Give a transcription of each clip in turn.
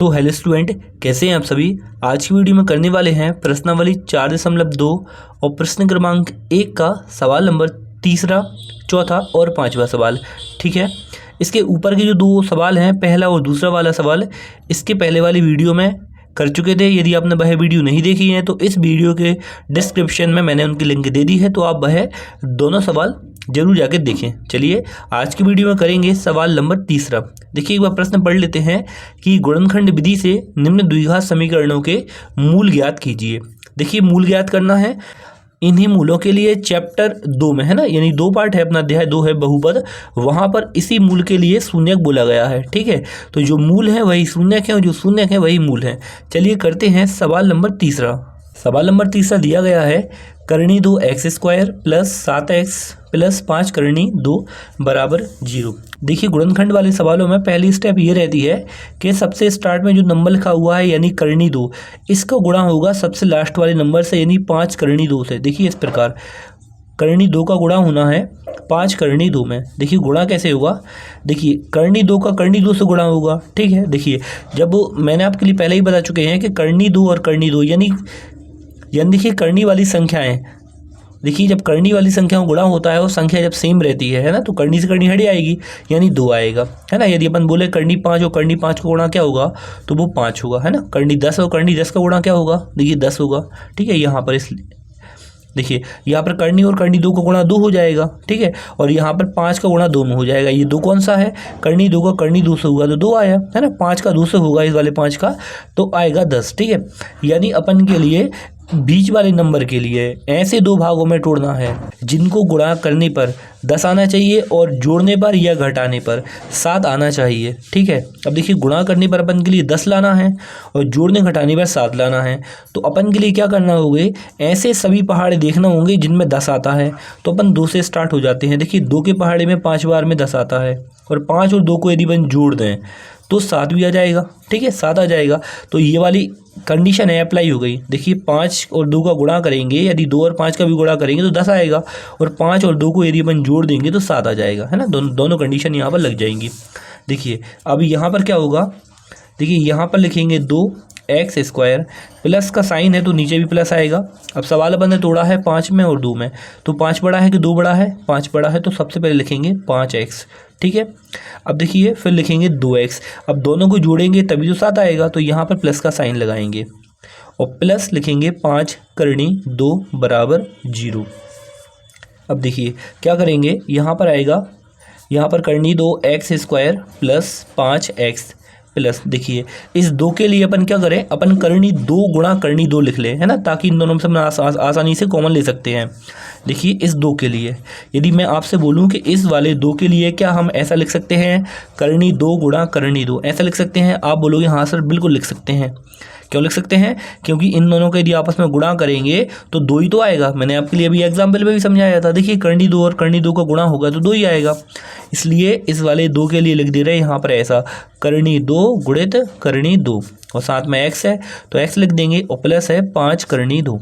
तो hello student, कैसे हैं आप सभी। आज की वीडियो में करने वाले हैं प्रश्नावली 4.2 और प्रश्न क्रमांक 1 का सवाल नंबर तीसरा, चौथा और पांचवा सवाल। ठीक है, इसके ऊपर के जो दो सवाल हैं, पहला और दूसरा वाला सवाल, इसके पहले वाली वीडियो में कर चुके थे। यदि आपने वह वीडियो नहीं देखी है तो इस वीडियो के डिस्क्रिप्शन में मैंने उनकी लिंक दे दी है, तो आप वह दोनों सवाल जरूर जाके देखें। चलिए आज की वीडियो में करेंगे सवाल नंबर तीसरा। देखिए एक बार प्रश्न पढ़ लेते हैं कि गुणनखंड विधि से निम्न द्विघात समीकरणों के मूल ज्ञात कीजिए। देखिए मूल ज्ञात करना है, इन्हीं मूलों के लिए चैप्टर 2 में है ना, यानी 2 पार्ट है अपना, अध्याय 2 है बहुपद, वहाँ पर इसी मूल के लिए शून्यक बोला गया है। ठीक है, तो जो मूल है वही शून्यक है और जो शून्यक है वही मूल है। चलिए करते हैं सवाल नंबर तीसरा। सवाल नंबर तीसरा दिया गया है, करनी 2x² प्लस 7x प्लस 5 करनी 2 बराबर 0। देखिए गुणनखंड वाले सवालों में पहली स्टेप ये रहती है कि सबसे स्टार्ट में जो नंबर लिखा हुआ है यानी करनी 2, इसका गुणा होगा सबसे लास्ट वाले नंबर से यानी 5 करनी 2 से। देखिए इस प्रकार करनी 2 का गुणा होना है 5 करनी 2 में। देखिए गुणा कैसे होगा, देखिए करनी 2 का करनी 2 से गुणा होगा। ठीक है, देखिए जब मैंने आपके लिए पहले ही बता चुके हैं कि करनी 2 और करनी 2 यानी देखिए करनी वाली संख्याएं, देखिए जब करनी वाली संख्याओं गुणा होता है वो संख्या जब सेम रहती है ना, तो करनी से करनी हट जाएगी यानी 2 आएगा, है ना। यदि अपन बोले करनी 5 और करनी 5 का गुणा क्या होगा, तो वो 5 होगा, है ना। करनी 10 और करनी 10 का गुणा क्या होगा, देखिए 10 होगा। ठीक है, यहाँ पर इसलिए देखिए यहाँ पर करनी और करनी 2 का गुणा 2 हो जाएगा। ठीक है, और यहाँ पर 5 का गुणा 2 में हो जाएगा। ये 2 कौन सा है, करनी 2 का करनी 2 से होगा तो 2 आया, है ना। 5 का 2 से होगा, इस वाले 5 का तो आएगा 10। ठीक है, यानी अपन के लिए बीच वाले नंबर के लिए ऐसे दो भागों में तोड़ना है जिनको गुणा करने पर 10 आना चाहिए और जोड़ने पर या घटाने पर 7 आना चाहिए। ठीक है, अब देखिए गुणा करने पर अपन के लिए 10 लाना है और जोड़ने घटाने पर 7 लाना है। तो अपन के लिए क्या करना होगा, ऐसे सभी पहाड़े देखना होंगे जिनमें 10 आता है। तो अपन 2 से स्टार्ट हो जाते हैं। देखिए 2 के पहाड़े में 5 बार में 10 आता है और 5 और 2 को यदि अपन जोड़ दें तो 7 भी आ जाएगा। ठीक है, 7 आ जाएगा। तो ये वाली कंडीशन है अप्लाई हो गई। देखिए 5 और 2 का गुणा करेंगे, यदि 2 और 5 का भी गुणा करेंगे तो 10 आएगा और 5 और 2 को यदि अपन जोड़ देंगे तो 7 आ जाएगा, है ना। दोनों कंडीशन यहाँ पर लग जाएंगी। देखिए अब यहाँ पर क्या होगा, देखिए यहाँ पर लिखेंगे 2x² प्लस का साइन है तो नीचे भी प्लस आएगा। अब सवाल अपन ने तोड़ा है 5 में और 2 में, तो 5 बड़ा है कि 2 बड़ा है, 5 बड़ा है तो सबसे पहले लिखेंगे 5x। ठीक है, अब देखिए फिर लिखेंगे 2x। अब दोनों को जोड़ेंगे तभी तो 7 आएगा, तो यहाँ पर प्लस का साइन लगाएंगे और प्लस लिखेंगे 5 करनी 2 बराबर 0। अब देखिए क्या करेंगे, यहाँ पर आएगा, यहाँ पर करनी 2x² प्लस 5x प्लस, देखिए इस 2 के लिए अपन क्या करें, अपन करनी 2 गुणा करनी 2 लिख लें, है ना, ताकि इन दोनों में से हम आसानी से कॉमन ले सकते हैं। देखिए इस 2 के लिए यदि मैं आपसे बोलूं कि इस वाले 2 के लिए क्या हम ऐसा लिख सकते हैं, करनी 2 गुणा करनी 2 ऐसा लिख सकते हैं। आप बोलोगे हाँ सर बिल्कुल लिख सकते हैं। क्यों लिख सकते हैं, क्योंकि इन दोनों का यदि आपस में गुणा करेंगे तो 2 ही तो आएगा। मैंने आपके लिए अभी एग्जाम्पल में भी समझाया था। देखिए करनी 2 और करनी 2 का गुणा होगा तो 2 ही आएगा, इसलिए इस वाले 2 के लिए लिख दे रहे हैं यहाँ पर ऐसा, करनी 2 गुणित करनी 2 और साथ में x है तो x लिख देंगे और प्लस है 5 करनी 2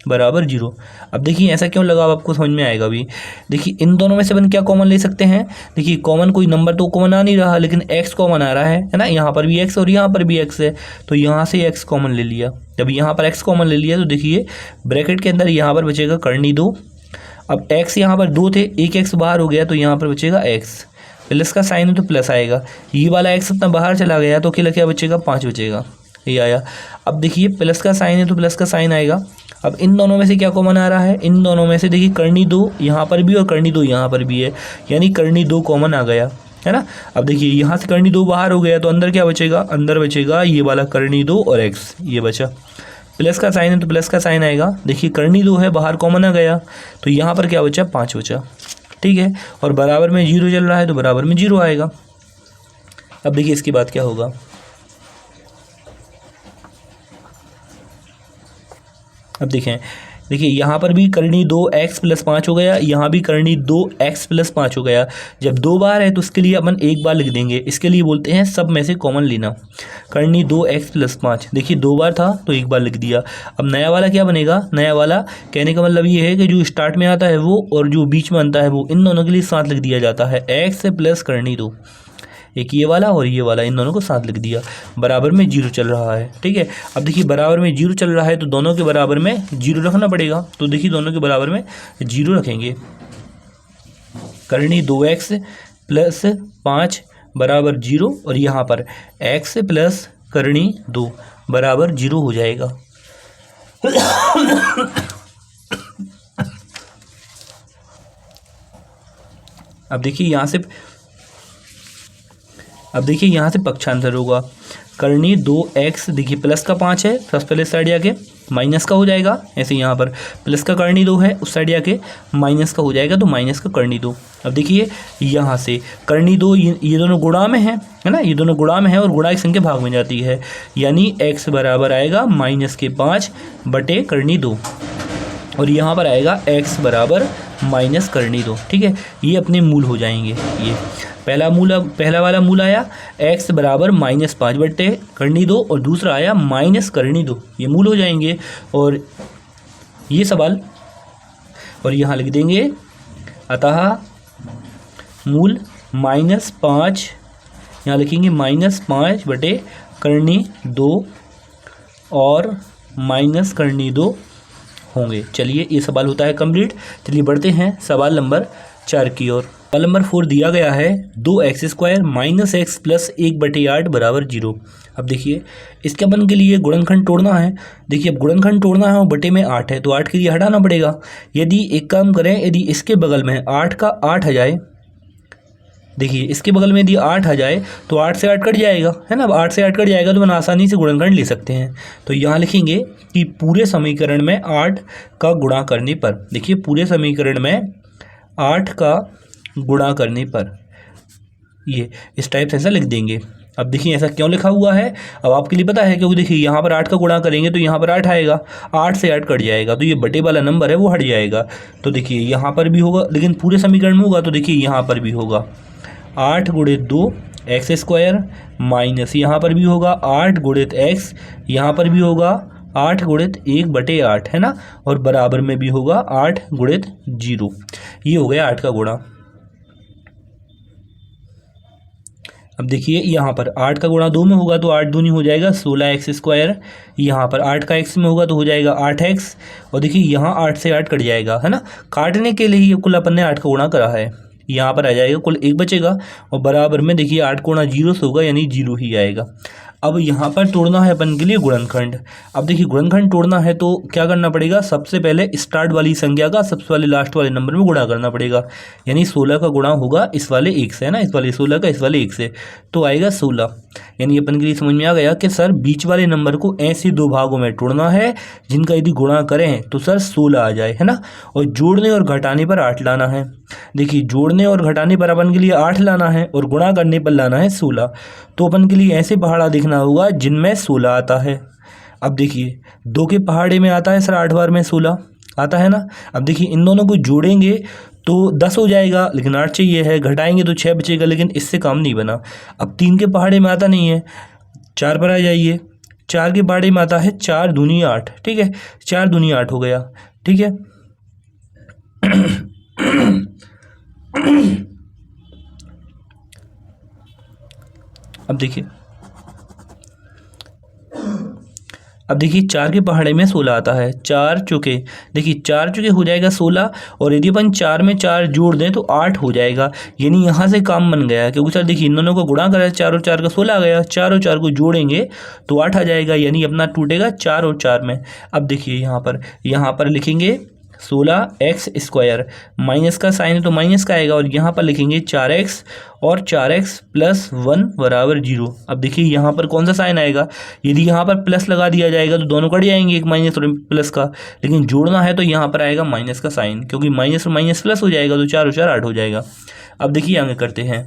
बराबर 0। अब देखिए ऐसा क्यों लगा, अब आपको समझ में आएगा अभी। देखिए इन दोनों में से अपन क्या कॉमन ले सकते हैं, देखिए कॉमन कोई नंबर तो कॉमन आ नहीं रहा, लेकिन x कॉमन आ रहा है ना। यहाँ पर भी x और यहाँ पर भी x है, तो यहाँ से x कॉमन ले लिया। जब यहाँ पर x कॉमन ले लिया तो देखिए ब्रैकेट के अंदर यहाँ पर बचेगा करनी 2। अब x यहाँ पर 2 थे, एक x बाहर हो गया तो यहाँ पर बचेगा x, प्लस का साइन है तो प्लस आएगा। ये वाला x अपना बाहर चला गया तो क्या बचेगा, 5 बचेगा, ये आया। अब देखिए प्लस का साइन है तो प्लस का साइन आएगा। अब इन दोनों में से क्या कॉमन आ रहा है, इन दोनों में से देखिए करनी 2 यहाँ पर भी और करनी 2 यहाँ पर भी है, यानी करनी 2 कॉमन आ गया, है ना। अब देखिए यहाँ से करनी 2 बाहर हो गया तो अंदर क्या बचेगा, अंदर बचेगा ये वाला करनी 2 और x, ये बचा। प्लस का साइन है तो प्लस का साइन आएगा। देखिए करनी 2 है बाहर कॉमन आ गया तो यहाँ पर क्या बचा, 5 बचा। ठीक है, और बराबर में 0 चल रहा है तो बराबर में 0 आएगा। अब देखिए इसके बाद क्या होगा, अब देखिए यहाँ पर भी करनी 2x प्लस 5 हो गया, यहाँ भी करनी 2x प्लस 5 हो गया। जब 2 बार है तो उसके लिए अपन 1 बार लिख देंगे, इसके लिए बोलते हैं सब में से कॉमन लेना। करनी 2x प्लस 5, देखिए 2 बार था तो 1 बार लिख दिया। अब नया वाला क्या बनेगा, नया वाला कहने का मतलब ये है कि जो स्टार्ट में आता है वो और जो बीच में आता है वो, इन दोनों के लिए साथ लिख दिया जाता है, x प्लस करनी 2। एक ये वाला और ये वाला, इन दोनों को साथ लिख दिया। बराबर में 0 चल रहा है, ठीक है। अब देखिए बराबर में 0 चल रहा है तो दोनों के बराबर में 0 रखना पड़ेगा। तो देखिए दोनों के बराबर में 0 रखेंगे। करनी 2x प्लस 5 बराबर 0 और यहाँ पर x प्लस करनी 2 बराबर 0 हो जाएगा। अब देखिए यहाँ से पक्षांतर होगा। करनी 2x, देखिए प्लस का 5 है, सबसे पहले इस साइड जाके माइनस का हो जाएगा। ऐसे यहाँ पर प्लस का करनी 2 है, उस साइड जाके माइनस का हो जाएगा, तो माइनस का करनी 2। अब देखिए यहाँ से करनी 2, ये दोनों गुणा में है ना, ये दोनों गुणा में है और गुणा की संख्या भाग में जाती है, यानी x बराबर आएगा -5 बटे करनी 2 और यहाँ पर आएगा x बराबर माइनस करनी 2, ठीक है। ये अपने मूल हो जाएंगे। ये पहला वाला मूल आया x बराबर -5 बटे करनी 2 और दूसरा आया माइनस करनी 2, ये मूल हो जाएंगे। और ये सवाल और यहाँ लिख देंगे, अतः मूल -5, यहाँ लिखेंगे -5 बटे करनी 2 और माइनस करनी 2 होंगे। चलिए ये सवाल होता है कंप्लीट। चलिए बढ़ते हैं सवाल नंबर 4 की ओर। सवाल नंबर 4 दिया गया है 2x² - x प्लस 1/8 बराबर 0। अब देखिए इसके अपन के लिए गुणनखंड तोड़ना है। देखिए अब गुणनखंड तोड़ना है और बटे में 8 है तो 8 के लिए हटाना पड़ेगा। यदि एक काम करें, यदि इसके बगल में 8 का 8 आ जाए, देखिए इसके बगल में यदि 8 आ जाए तो 8 से 8 कट जाएगा, है ना। अब 8 से 8 कट जाएगा तो अपन आसानी से गुणनखंड ले सकते हैं। तो यहाँ लिखेंगे कि पूरे समीकरण में 8 का गुणा करने पर, देखिए पूरे समीकरण में 8 का गुणा करने पर, ये इस टाइप से ऐसा लिख देंगे। अब देखिए ऐसा क्यों लिखा हुआ है, अब आपके लिए पता है, क्योंकि देखिए यहाँ पर 8 का गुणा करेंगे तो यहाँ पर 8 आएगा, 8 से 8 कट जाएगा तो ये बटे वाला नंबर है वो हट जाएगा। तो देखिए यहाँ पर भी होगा, लेकिन पूरे समीकरण में होगा तो देखिए यहाँ पर भी होगा 8 × 2 x² माइनस यहाँ पर भी होगा 8 × x, यहाँ पर भी होगा 8 × 1/8, है ना, और बराबर में भी होगा 8 × 0। ये हो गया 8 का गुणा। अब देखिए यहाँ पर 8 का गुणा 2 में होगा तो 8 दूनी हो जाएगा 16x², यहाँ पर 8 का x में होगा तो हो जाएगा 8x, और देखिए यहाँ 8 से 8 कट जाएगा, है ना। काटने के लिए ही कुल अपन ने 8 का गुणा करा है, यहाँ पर आ जाएगा कुल 1 बचेगा और बराबर में देखिए 8 गुणा 0 से होगा यानी 0 ही आएगा। अब यहाँ पर तोड़ना है अपन के लिए गुणनखंड। अब देखिए गुणनखंड तोड़ना है तो क्या करना पड़ेगा, सबसे पहले स्टार्ट वाली संख्या का सबसे वाले लास्ट वाले नंबर में गुणा करना पड़ेगा, यानी 16 का गुणा होगा इस वाले 1 से, है ना, इस वाले 16 का इस वाले 1 से, तो आएगा 16। यानी अपन के लिए समझ में आ गया कि सर बीच वाले नंबर को ऐसे 2 भागों में तोड़ना है जिनका यदि गुणा करें तो सर 16 आ जाए, है ना, और जोड़ने और घटाने पर 8 लाना है। देखिए जोड़ने और घटाने पर अपन के लिए 8 लाना है और गुणा करने पर लाना है 16। तो अपन के लिए ऐसे पहाड़ा देखना होगा जिनमें 16 आता है। अब देखिए 2 के पहाड़े में आता है सर 8 बार में 16 आता है ना। अब देखिए इन दोनों को जोड़ेंगे तो 10 हो जाएगा, लेकिन 8 चाहिए है, घटाएंगे तो 6 बचेगा, लेकिन इससे काम नहीं बना। अब 3 के पहाड़े में आता नहीं है, 4 पर आ जाइए, 4 के पहाड़े में आता है 4 दूनी 8, ठीक है, 4 दूनी 8 हो गया, ठीक है। अब देखिए 4 के पहाड़े में 16 आता है, 4 चुके, देखिए 4 चुके हो जाएगा 16, और यदि अपन 4 में 4 जोड़ दें तो 8 हो जाएगा। यानी यहाँ से काम बन गया, क्योंकि सर देखिए इन दोनों को गुणा करा, 4 और 4 का 16 आ गया, 4 और 4 को जोड़ेंगे तो 8 आ जाएगा, यानी अपना टूटेगा 4 और 4 में। अब देखिए यहाँ पर लिखेंगे 16x², माइनस का साइन है तो माइनस का आएगा, और यहाँ पर लिखेंगे 4x और 4x + 1 बराबर 0। अब देखिए यहाँ पर कौन सा साइन आएगा, यदि यहाँ पर प्लस लगा दिया जाएगा तो दोनों कट जाएंगे, एक माइनस और प्लस का, लेकिन जोड़ना है तो यहाँ पर आएगा माइनस का साइन, क्योंकि माइनस और माइनस प्लस हो जाएगा तो 4 और 4 8 हो जाएगा। अब देखिए आगे करते हैं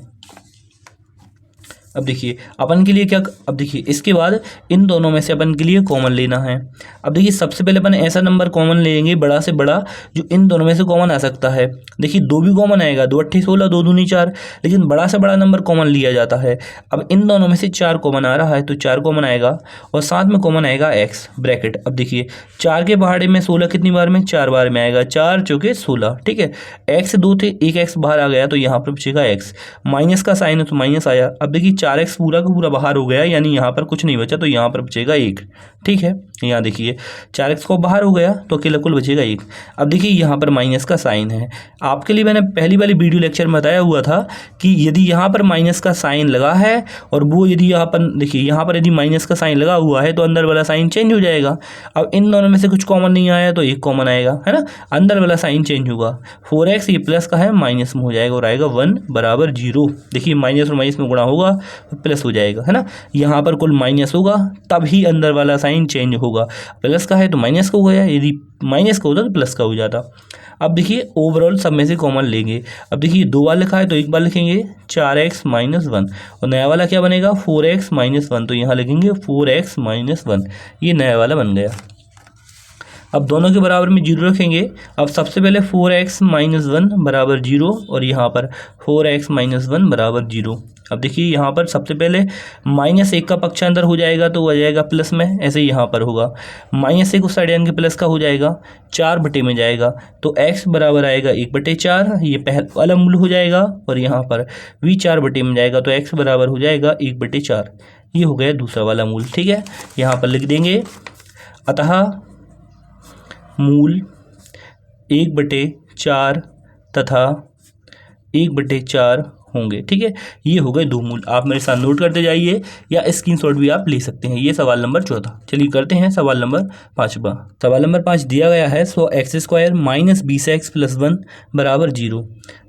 अब देखिए अपन के लिए क्या, अब देखिए इसके बाद इन दोनों में से अपन के लिए कॉमन लेना है। अब देखिए सबसे पहले अपन ऐसा नंबर कॉमन लेंगे बड़ा से बड़ा जो इन दोनों में से कॉमन आ सकता है। देखिए 2 भी कॉमन आएगा, 2 अट्ठी 16, 2 दूनी 4, लेकिन बड़ा से बड़ा नंबर कॉमन लिया जाता है। अब इन दोनों में से 4 कॉमन आ रहा है तो 4 कॉमन आएगा और साथ में कॉमन आएगा x ब्रैकेट। अब देखिए 4 के पहाड़े में 16 कितनी बार में, 4 बार में आएगा, 4 चौके 16, ठीक है। x 2 थे, एक x बाहर आ गया तो यहाँ पर बचेगा x, माइनस का साइन है तो माइनस आया। अब देखिए 4x पूरा का पूरा बाहर हो गया, यानी यहाँ पर कुछ नहीं बचा तो यहाँ पर बचेगा 1, ठीक है। यहाँ देखिए 4x को बाहर हो गया तो अकेला कुल बचेगा 1। अब देखिए यहाँ पर माइनस का साइन है। आपके लिए मैंने पहली वाली वीडियो लेक्चर में बताया हुआ था कि यदि यहाँ पर माइनस का साइन लगा है और वो यदि यहाँ पर देखिए यहाँ पर यदि माइनस का साइन लगा हुआ है तो अंदर वाला साइन चेंज हो जाएगा। अब इन दोनों में से कुछ कॉमन नहीं आया तो 1 कॉमन आएगा, है ना, अंदर वाला साइन चेंज होगा। 4x ये प्लस का है माइनस में हो जाएगा और आएगा 1 बराबर 0। देखिए माइनस और माइनस में गुणा होगा तो प्लस हो जाएगा, है ना। यहाँ पर कुल माइनस होगा तभी अंदर वाला साइन चेंज होगा। प्लस का है तो माइनस का हो गया, यदि माइनस का होता तो प्लस का हो जाता। अब देखिए ओवरऑल सब में से कॉमन लेंगे। अब देखिए 2 बार लिखा है तो 1 बार लिखेंगे 4x माइनस 1 और नया वाला क्या बनेगा 4x माइनस 1, तो यहाँ लिखेंगे 4x माइनस 1, ये नया वाला बन गया। अब दोनों के बराबर में 0 रखेंगे। अब सबसे पहले 4x माइनस 1 बराबर 0 और यहाँ पर 4x माइनस 1 बराबर 0। अब देखिए यहाँ पर सबसे पहले -1 का पक्ष अंदर हो जाएगा तो वो आ जाएगा प्लस में, ऐसे यहाँ पर होगा -1 उस साइड यानी कि प्लस का हो जाएगा, 4 बटे में जाएगा तो x बराबर आएगा 1/4, ये पहला वाला मूल हो जाएगा और यहाँ पर भी 4 बटे में जाएगा तो x बराबर हो जाएगा 1/4, ये हो गया दूसरा वाला मूल, ठीक है। यहाँ पर लिख देंगे अतः मूल 1/4 तथा 1/4 होंगे, ठीक है। ये हो गए 2 मूल। आप मेरे साथ नोट करते जाइए या स्क्रीनशॉट भी आप ले सकते हैं। ये सवाल नंबर 14। चलिए करते हैं सवाल नंबर 5वां। सवाल नंबर 5 दिया गया है 100x² माइनस 20x प्लस 1 बराबर 0।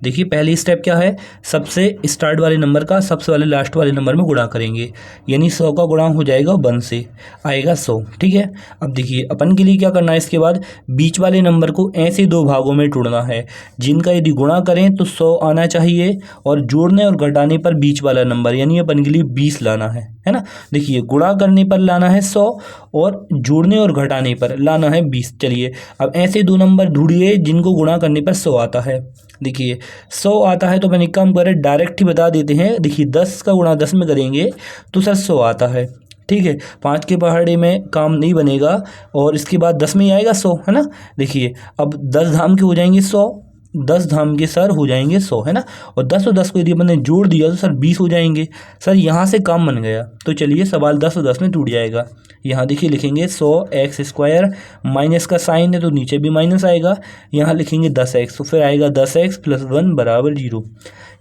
देखिए पहली स्टेप क्या है, सबसे स्टार्ट वाले नंबर का सबसे वाले लास्ट वाले नंबर में गुणा करेंगे, यानी 100 का गुणा हो जाएगा 1 से, आएगा 100, ठीक है। अब देखिए अपन के लिए क्या करना है, इसके बाद बीच वाले नंबर को ऐसे 2 भागों में तोड़ना है जिनका यदि गुणा करें तो 100 आना चाहिए और जोड़ने और घटाने पर बीच वाला नंबर यानी अपन के लिए 20 लाना है ना। देखिए गुणा करने पर लाना है 100 और जोड़ने और घटाने पर लाना है 20। चलिए अब ऐसे 2 नंबर ढूंढिए जिनको गुणा करने पर 100 आता है। देखिए 100 आता है तो अपन एक काम करें, डायरेक्ट ही बता देते हैं। देखिए 10 का गुणा 10 में करेंगे तो सर 100 आता है, ठीक है। 5 के पहाड़े में काम नहीं बनेगा और इसके बाद 10 में ही आएगा 100, है ना। देखिए अब 10 धाम के हो जाएंगे 100, 10 धाम के सर हो जाएंगे 100, है ना। और 10 और 10 को यदि अपन ने जोड़ दिया तो सर 20 हो जाएंगे। सर यहाँ से काम बन गया, तो चलिए सवाल 10 और 10 में टूट जाएगा। यहाँ देखिए लिखेंगे 100x² माइनस का साइन है तो नीचे भी माइनस आएगा, यहाँ लिखेंगे 10x तो फिर आएगा 10x प्लस 1 बराबर 0।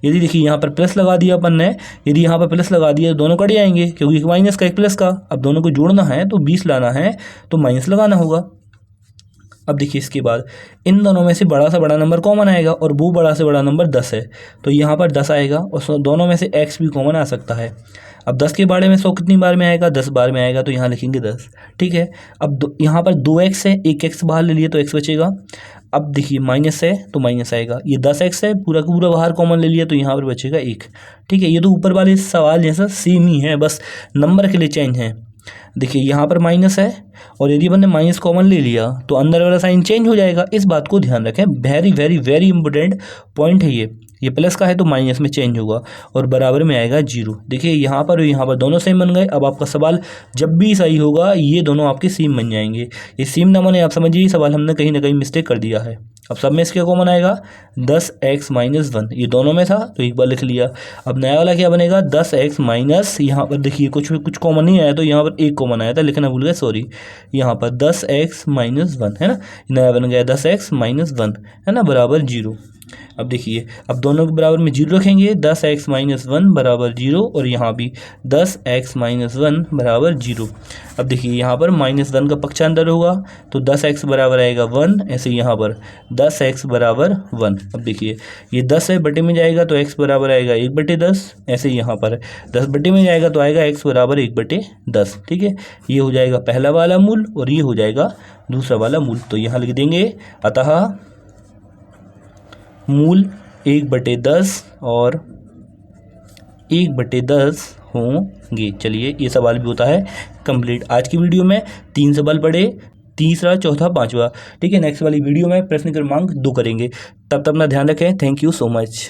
यदि देखिए यहाँ पर प्लस लगा दिया अपन ने, यदि यहाँ पर प्लस लगा दिया तो दोनों कट जाएंगे क्योंकि एक माइनस का एक प्लस का। अब दोनों को जोड़ना है तो 20 लाना है तो माइनस लगाना होगा। अब देखिए इसके बाद इन दोनों में से बड़ा से बड़ा नंबर कॉमन आएगा और वो बड़ा से बड़ा नंबर 10 है तो यहाँ पर 10 आएगा और दोनों में से x भी कॉमन आ सकता है। अब 10 के बारे में 100 कितनी बार में आएगा, 10 बार में आएगा तो यहाँ लिखेंगे 10, ठीक है। अब यहाँ पर 2x है, एक x बाहर ले लिए तो x बचेगा। अब देखिए माइनस है तो माइनस आएगा, ये 10x है पूरा का पूरा बाहर कॉमन ले लिया तो यहाँ पर बचेगा 1, ठीक है। ये तो ऊपर वाले सवाल जैसा सेम ही है, बस नंबर के लिए चेंज है। देखिए यहाँ पर माइनस है और यदि अपन ने माइनस कॉमन ले लिया तो अंदर वाला साइन चेंज हो जाएगा, इस बात को ध्यान रखें। Very very very important point है ये प्लस का है तो माइनस में चेंज होगा और बराबर में आएगा 0। देखिए यहाँ पर और यहाँ पर दोनों सेम बन गए। अब आपका सवाल जब भी सही होगा ये दोनों आपके सेम बन जाएंगे। ये सेम ना बने आप समझिए सवाल हमने कहीं ना कहीं मिस्टेक कर दिया है। अब सब में इसके कॉमन आएगा 10x माइनस 1, ये दोनों में था तो एक बार लिख लिया। अब नया वाला क्या बनेगा 10x माइनस, यहाँ पर देखिए कुछ कॉमन नहीं आया तो यहाँ पर 1 कॉमन आया था, लिखना भूल गया सॉरी। यहाँ पर 10x माइनस 1 है ना, नया बन गया 10x माइनस 1 है ना बराबर 0। अब देखिए अब दोनों के बराबर में 0 रखेंगे, 10x माइनस 1 बराबर 0 और यहाँ भी 10x माइनस 1 बराबर 0। अब देखिए यहाँ पर -1 का पक्षांतर होगा तो 10x बराबर आएगा 1, ऐसे यहाँ पर 10x बराबर 1। अब देखिए ये 10 है बटे में जाएगा तो x बराबर आएगा 1/10, ऐसे यहाँ पर 10 बटे में जाएगा तो आएगा x बराबर 1/10, ठीक है। ये हो जाएगा पहला वाला मूल और ये हो जाएगा दूसरा वाला मूल। तो यहाँ लिख देंगे अतः मूल 1/10 और 1/10 होंगे। चलिए ये सवाल भी होता है कंप्लीट। आज की वीडियो में 3 सवाल पढ़े, तीसरा, चौथा, पांचवा। ठीक है, नेक्स्ट वाली वीडियो में प्रश्न क्रमांक 2 करेंगे। तब तक अपना ध्यान रखें। Thank you so much.